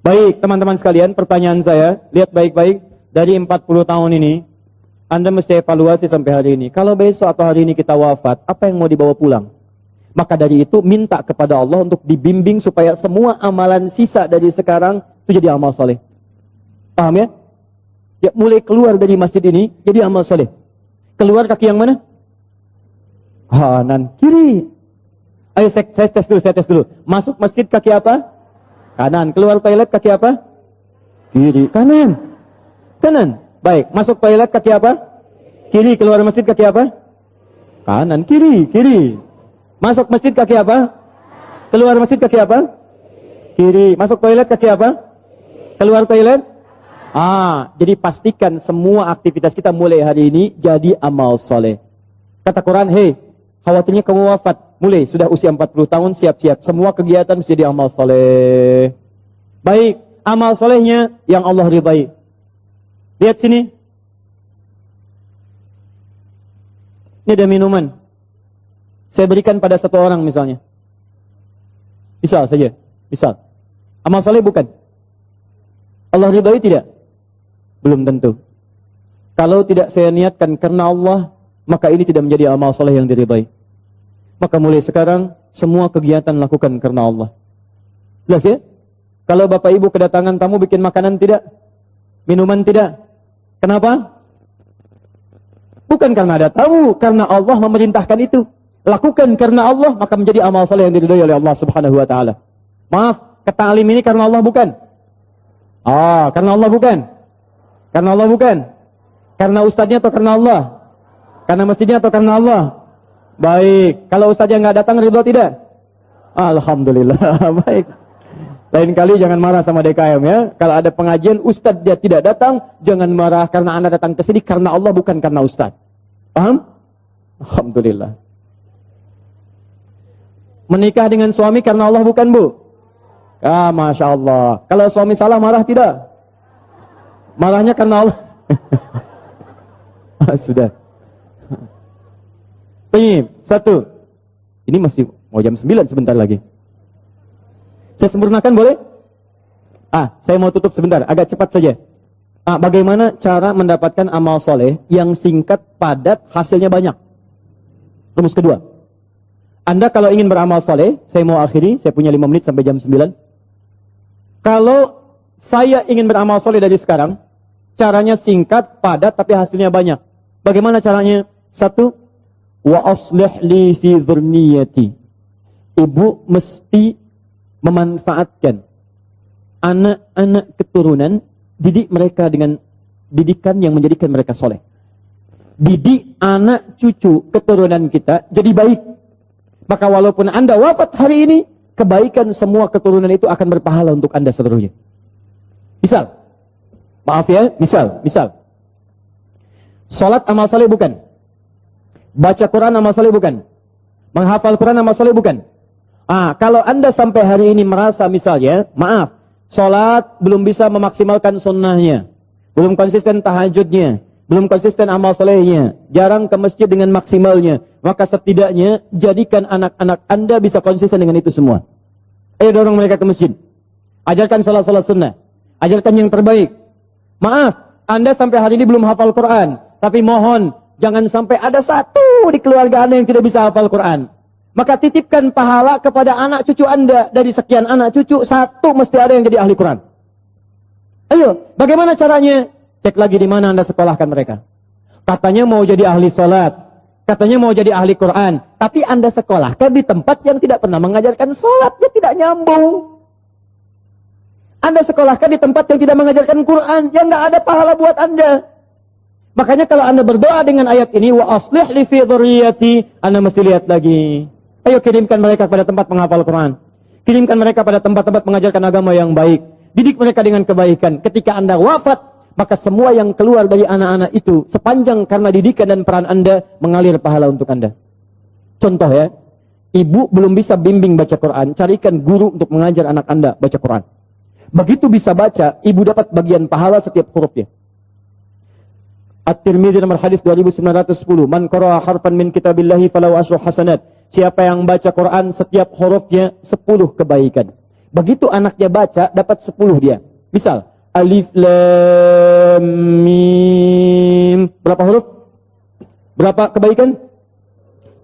Baik, teman-teman sekalian, pertanyaan saya, lihat baik-baik, dari 40 tahun ini, Anda mesti evaluasi sampai hari ini. Kalau besok atau hari ini kita wafat, apa yang mau dibawa pulang? Maka dari itu, minta kepada Allah untuk dibimbing supaya semua amalan sisa dari sekarang itu jadi amal soleh. Paham ya? Ya, mulai keluar dari masjid ini, jadi amal soleh. Keluar kaki yang mana? Kanan, kiri. Ayo saya tes dulu. Masuk masjid kaki apa? Kanan. Keluar toilet kaki apa? Kiri. Kanan. Baik, masuk toilet kaki apa? Kiri, keluar masjid kaki apa? Kanan, kiri, kiri. Masuk masjid kaki apa? Keluar masjid kaki apa? Kiri. Masuk toilet kaki apa? Keluar toilet? Jadi pastikan semua aktivitas kita mulai hari ini jadi amal soleh. Kata Quran, hei, khawatirnya kamu wafat. Mulai, sudah usia 40 tahun, siap-siap. Semua kegiatan mesti jadi amal soleh. Baik, amal solehnya yang Allah ridai. Lihat sini. Ini ada minuman. Saya berikan pada satu orang misalnya. Misal saja. Misal. Amal soleh bukan? Allah ridai tidak? Belum tentu. Kalau tidak saya niatkan karena Allah, maka ini tidak menjadi amal soleh yang diridai. Maka mulai sekarang, semua kegiatan lakukan karena Allah. Jelas ya? Kalau bapak ibu kedatangan tamu bikin makanan tidak? Minuman tidak? Kenapa? Bukan karena ada tamu, karena Allah memerintahkan itu. Lakukan karena Allah, maka menjadi amal saleh yang diridhai oleh Allah Subhanahu wa taala. Maaf, ketalim ini karena Allah bukan? Karena Allah bukan? Karena Allah bukan? Karena ustadznya atau karena Allah? Karena masjidnya atau karena Allah? Baik, kalau ustadznya nggak datang ridho tidak? Alhamdulillah, baik. Lain kali jangan marah sama DKM ya. Kalau ada pengajian ustadz dia tidak datang, jangan marah karena Anda datang ke sini karena Allah bukan karena ustadz. Paham? Alhamdulillah. Menikah dengan suami karena Allah bukan, Bu? Masya Allah. Kalau suami salah marah tidak? Marahnya karena Allah. Sudah. Baik, satu. Ini masih mau jam 9 sebentar lagi. Saya sempurnakan boleh? Saya mau tutup sebentar, agak cepat saja. Bagaimana cara mendapatkan amal soleh yang singkat, padat, hasilnya banyak? Rumus kedua. Anda kalau ingin beramal soleh, saya mau akhiri, saya punya 5 menit sampai jam 9. Kalau saya ingin beramal soleh dari sekarang, caranya singkat, padat, tapi hasilnya banyak. Bagaimana caranya? Satu, wa aslih li fi dhurniyati. Ibu mesti memanfaatkan anak-anak keturunan, didik mereka dengan didikan yang menjadikan mereka soleh. Didik anak cucu keturunan kita jadi baik. Maka walaupun Anda wafat hari ini, kebaikan semua keturunan itu akan berpahala untuk Anda seluruhnya. Misal, maaf ya, misal. Salat amal soleh bukan? Baca Quran amal soleh bukan? Menghafal Quran amal soleh bukan? Kalau Anda sampai hari ini merasa misalnya, maaf, sholat belum bisa memaksimalkan sunnahnya, belum konsisten tahajudnya, belum konsisten amal solehnya, jarang ke masjid dengan maksimalnya, maka setidaknya jadikan anak-anak Anda bisa konsisten dengan itu semua. Ayo dorong mereka ke masjid. Ajarkan sholat-sholat sunnah. Ajarkan yang terbaik. Maaf, Anda sampai hari ini belum hafal Quran, tapi mohon, jangan sampai ada satu di keluarga Anda yang tidak bisa hafal Quran. Maka titipkan pahala kepada anak cucu Anda. Dari sekian anak cucu, satu mesti ada yang jadi ahli Quran. Ayo, bagaimana caranya? Cek lagi di mana Anda sekolahkan mereka. Katanya mau jadi ahli sholat, katanya mau jadi ahli Quran, tapi Anda sekolahkan di tempat yang tidak pernah mengajarkan sholat, ya tidak nyambung. Anda sekolahkan di tempat yang tidak mengajarkan Quran, yang nggak ada pahala buat Anda. Makanya kalau Anda berdoa dengan ayat ini, wa aslih li fi dzurriyyati, Anda mesti lihat lagi. Ayo kirimkan mereka pada tempat menghafal Quran. Kirimkan mereka pada tempat-tempat mengajarkan agama yang baik. Didik mereka dengan kebaikan. Ketika Anda wafat, maka semua yang keluar dari anak-anak itu, sepanjang karena didikan dan peran Anda, mengalir pahala untuk Anda. Contoh ya, ibu belum bisa bimbing baca Quran, carikan guru untuk mengajar anak Anda baca Quran. Begitu bisa baca, ibu dapat bagian pahala setiap hurufnya. At-Tirmidzi nomor hadis 2910, man qara'a harfan min kitabillahi falahu asyru hasanat. Siapa yang baca Quran setiap hurufnya 10 kebaikan. Begitu anaknya baca, dapat 10 dia. Misal, alif lam mim. Berapa huruf? Berapa kebaikan?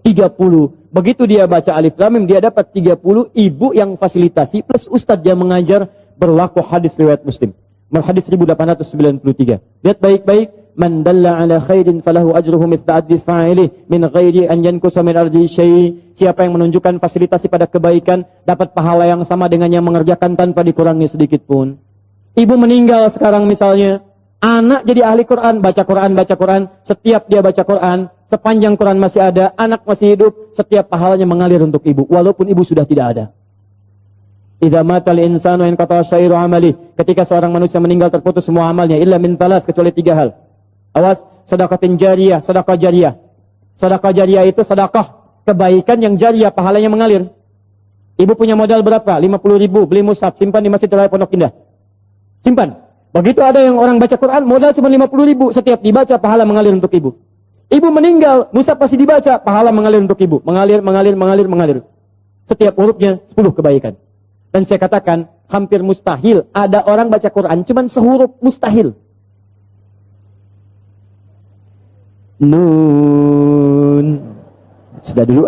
30. Begitu dia baca alif lam mim, dia dapat 30. Ibu yang fasilitasi plus ustadz yang mengajar, berlaku hadis riwayat Muslim. Hadis 1893. Lihat baik-baik. Man dalla ala khairin falahu ajruhu mithla addi fa'ilih min ghairi an yankusa min ardi syai'. Siapa yang menunjukkan fasilitasi pada kebaikan dapat pahala yang sama dengan yang mengerjakan tanpa dikurangi sedikit pun. Ibu meninggal sekarang misalnya, Anak jadi ahli Quran, baca Quran. Setiap dia baca Quran, sepanjang Quran masih ada, anak masih hidup, setiap pahalanya mengalir untuk ibu, walaupun ibu sudah tidak ada. Idza matal insanu inqata syairu amali. Ketika seorang manusia meninggal terputus semua amalnya illa min talas, kecuali 3 hal. Awas, sedekatin jariyah, sedekah jariyah. Sedekah jariyah itu sedekah kebaikan yang jariyah, pahalanya mengalir. Ibu punya modal berapa? 50.000, beli mushaf, simpan di Masjid Raya Pondok Indah. Simpan. Begitu ada yang orang baca Quran, modal cuma 50.000, setiap dibaca pahala mengalir untuk ibu. Ibu meninggal, mushaf pasti dibaca, pahala mengalir untuk ibu. Mengalir. Setiap hurufnya 10 kebaikan. Dan saya katakan, hampir mustahil ada orang baca Quran cuma sehuruf, mustahil. Nun. Sudah dulu,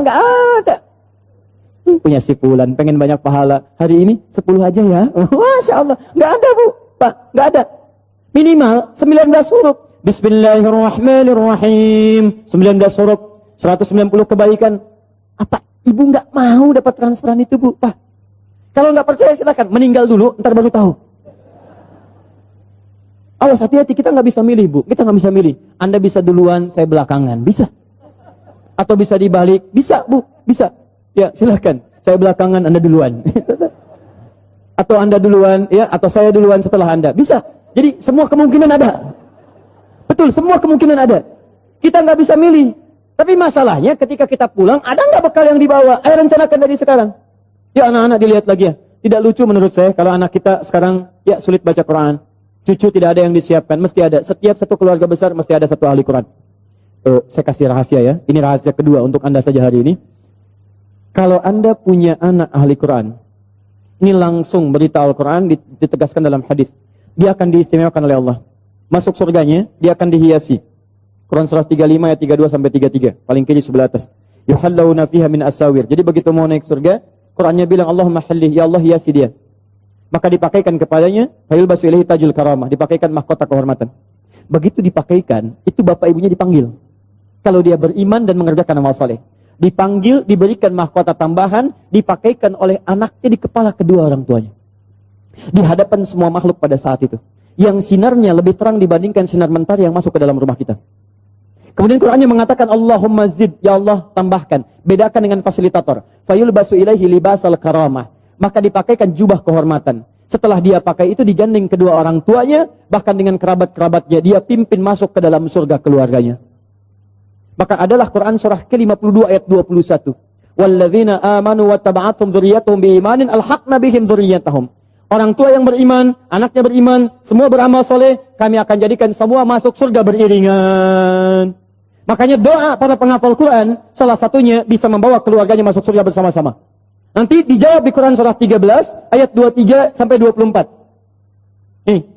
nggak ada. Punya si Fulan, pengen banyak pahala. Hari ini 10 aja ya. Masya Allah. Nggak ada, Bu. Pak, nggak ada. Minimal 19 huruf. Bismillahirrahmanirrahim. 19 huruf. 190 kebaikan. Apa ibu nggak mau dapat transferan itu, Bu? Pak, kalau nggak percaya silakan. Meninggal dulu, ntar baru tahu. Awas, hati-hati, kita nggak bisa milih, Bu. Kita nggak bisa milih. Anda bisa duluan, saya belakangan. Bisa. Atau bisa dibalik. Bisa, Bu. Bisa. Ya, silakan. Saya belakangan, Anda duluan. Atau Anda duluan, ya, atau saya duluan setelah Anda. Bisa. Jadi semua kemungkinan ada. Betul, semua kemungkinan ada. Kita nggak bisa milih. Tapi masalahnya ketika kita pulang, ada nggak bekal yang dibawa? Ayo rencanakan dari sekarang. Ya, anak-anak dilihat lagi ya. Tidak lucu menurut saya kalau anak kita sekarang ya sulit baca Quran. Cucu tidak ada yang disiapkan, mesti ada. Setiap satu keluarga besar mesti ada satu ahli Quran. Saya kasih rahasia ya. Ini rahasia kedua untuk Anda saja hari ini. Kalau Anda punya anak ahli Quran, ini langsung berita Al-Quran ditegaskan dalam hadis. Dia akan diistimewakan oleh Allah. Masuk surganya, dia akan dihiasi. Quran surah 35 ayat 32 sampai 33, paling kiri sebelah atas. Yuhallawna fiha min asawir. Jadi begitu mau naik surga, Qurannya bilang Allahumma hallih, ya Allah hiasi dia. Maka dipakaikan kepadanya fayulbasu ilaihi tajul karamah, dipakaikan mahkota kehormatan. Begitu dipakaikan, itu bapak ibunya dipanggil. Kalau dia beriman dan mengerjakan amal saleh, dipanggil, diberikan mahkota tambahan, dipakaikan oleh anaknya di kepala kedua orang tuanya. Di hadapan semua makhluk pada saat itu. Yang sinarnya lebih terang dibandingkan sinar mentari yang masuk ke dalam rumah kita. Kemudian Qur'annya mengatakan Allahumma zid, ya Allah tambahkan. Bedakan dengan fasilitator. Fayulbasu ilaihi libasal karamah. Maka dipakaikan jubah kehormatan. Setelah dia pakai itu digandeng kedua orang tuanya, bahkan dengan kerabat-kerabatnya, dia pimpin masuk ke dalam surga keluarganya. Maka adalah Quran surah ke-52 ayat 21. Walladzina amanu wattaba'athum dzurriyyatuhum biimanin alhaqna bihim dzurriyyatahum. Orang tua yang beriman, anaknya beriman, semua beramal soleh, kami akan jadikan semua masuk surga beriringan. Makanya doa para penghafal Quran, salah satunya bisa membawa keluarganya masuk surga bersama-sama. Nanti dijawab di Quran surah 13 ayat 23 sampai 24. Nih.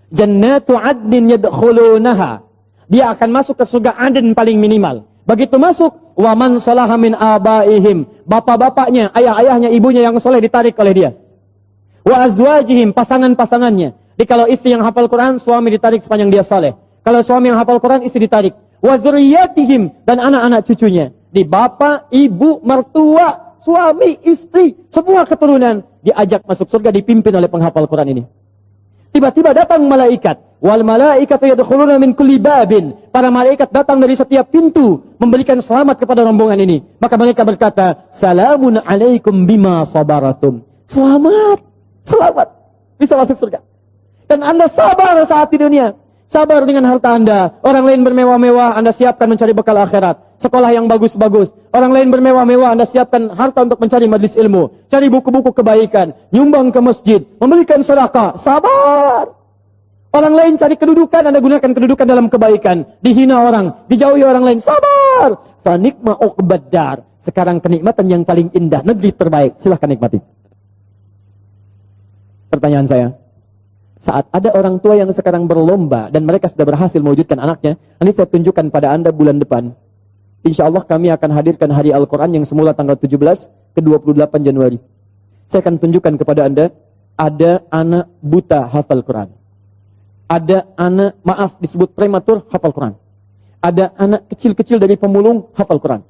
Jannatu 'adnin yadkhulunaha. Dia akan masuk ke surga Aden paling minimal. Begitu masuk, wa man salaha min abaihim. Bapak-bapaknya, ayah-ayahnya, ibunya yang soleh ditarik oleh dia. Wa azwajihim, pasangan-pasangannya. Jadi kalau istri yang hafal Quran, suami ditarik sepanjang dia soleh. Kalau suami yang hafal Quran, istri ditarik. Wa dzurriyyatihim, dan anak-anak cucunya. Di bapak, ibu, mertua, suami, istri, semua keturunan diajak masuk surga, dipimpin oleh penghafal Quran ini. Tiba-tiba datang malaikat. Wal malaikatu yadkhuluna min kulli babin. Para malaikat datang dari setiap pintu memberikan selamat kepada rombongan ini. Maka mereka berkata, "Salamun alaikum bima sabaratum." Selamat, selamat bisa masuk surga. Dan Anda sabar saat di dunia. Sabar dengan harta Anda. Orang lain bermewah-mewah, Anda siapkan mencari bekal akhirat. Sekolah yang bagus-bagus. Orang lain bermewah-mewah, Anda siapkan harta untuk mencari majelis ilmu. Cari buku-buku kebaikan. Nyumbang ke masjid. Memberikan sedekah. Sabar. Orang lain cari kedudukan, Anda gunakan kedudukan dalam kebaikan. Dihina orang, dijauhi orang lain. Sabar. Fanikma uqbaddar. Sekarang kenikmatan yang paling indah, negeri terbaik. Silahkan nikmati. Pertanyaan saya. Saat ada orang tua yang sekarang berlomba dan mereka sudah berhasil mewujudkan anaknya, nanti saya tunjukkan pada Anda bulan depan. Insya Allah kami akan hadirkan hari Al-Quran yang semula tanggal 17 ke 28 Januari. Saya akan tunjukkan kepada Anda, ada anak buta hafal Quran. Ada anak, maaf disebut prematur, hafal Quran. Ada anak kecil-kecil dari pemulung, hafal Quran.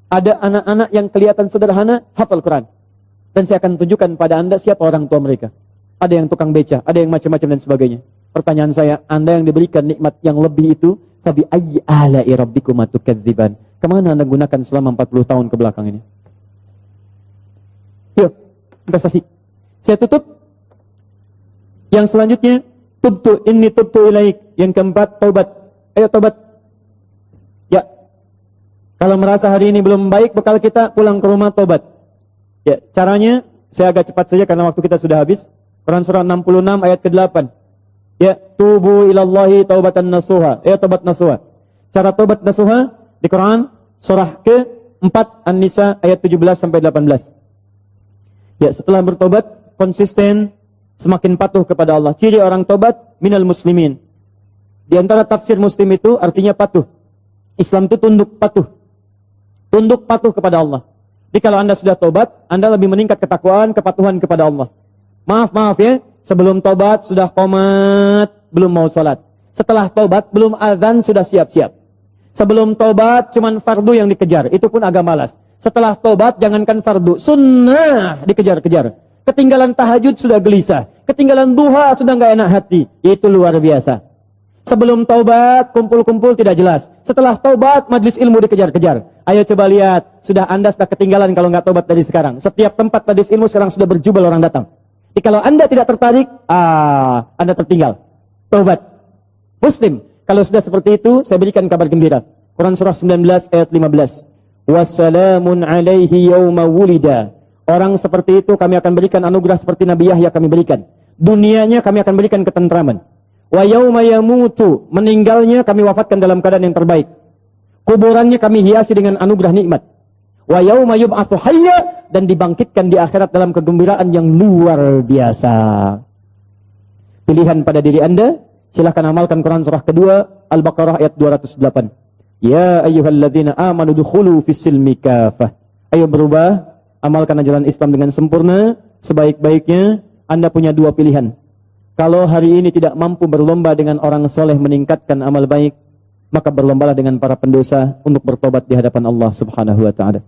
Ada anak-anak yang kelihatan sederhana, hafal Quran. Dan saya akan tunjukkan pada Anda siapa orang tua mereka. ada yang tukang beca, ada yang macam-macam dan sebagainya. Pertanyaan saya, Anda yang diberikan nikmat yang lebih itu, fabi ayyi ala'i rabbikuma tukadziban. Kemana Anda gunakan selama 40 tahun ke belakang ini? Yuk, investasi. Saya tutup. Yang selanjutnya, tubtu ilaik. Yang keempat, taubat. Ayo taubat. Ya. Kalau merasa hari ini belum baik, bekal kita pulang ke rumah taubat. Ya, caranya saya agak cepat saja karena waktu kita sudah habis. Quran surah 66 ayat ke-8. Ya, tubu ilallahi taubatan nasuha. Ya, taubat nasuha. Cara taubat nasuha di Quran surah ke-4 An-Nisa ayat 17 sampai 18. Ya, setelah bertobat konsisten, semakin patuh kepada Allah. Ciri orang tobat minal muslimin. Di antara tafsir muslim itu artinya patuh. Islam itu tunduk patuh. Tunduk patuh kepada Allah. Jadi kalau Anda sudah tobat, Anda lebih meningkat ketakwaan, kepatuhan kepada Allah. Maaf ya, sebelum tobat sudah qomat, belum mau salat. Setelah tobat belum azan sudah siap-siap. Sebelum tobat cuman fardu yang dikejar, itu pun agak malas. Setelah tobat jangankan fardu, sunnah dikejar-kejar. Ketinggalan tahajud sudah gelisah. Ketinggalan duha sudah nggak enak hati. Itu luar biasa. Sebelum taubat, kumpul-kumpul tidak jelas. Setelah taubat, majlis ilmu dikejar-kejar. Ayo coba lihat, Anda sudah ketinggalan kalau nggak taubat dari sekarang. Setiap tempat majlis ilmu sekarang sudah berjubel orang datang. Jadi kalau Anda tidak tertarik, Anda tertinggal. Taubat. Muslim, kalau sudah seperti itu, saya berikan kabar gembira. Quran surah 19 ayat 15. Wassalamun alaihi yawma wulida. Orang seperti itu kami akan berikan anugerah seperti Nabi Yahya kami berikan. Dunianya kami akan berikan ketentraman. Wa yauma yamutu, meninggalnya kami wafatkan dalam keadaan yang terbaik. Kuburannya kami hiasi dengan anugerah nikmat. Wa yauma yub'atsu hayya, dan dibangkitkan di akhirat dalam kegembiraan yang luar biasa. Pilihan pada diri Anda, silakan amalkan Quran surah kedua Al-Baqarah ayat 208. Ya ayyuhalladzina amanu dukhulu fis-silmi kafah. Ayo berubah, amalkan ajaran Islam dengan sempurna, sebaik-baiknya. Anda punya dua pilihan. Kalau hari ini tidak mampu berlomba dengan orang soleh meningkatkan amal baik, maka berlombalah dengan para pendosa untuk bertobat di hadapan Allah Subhanahu wa ta'ala.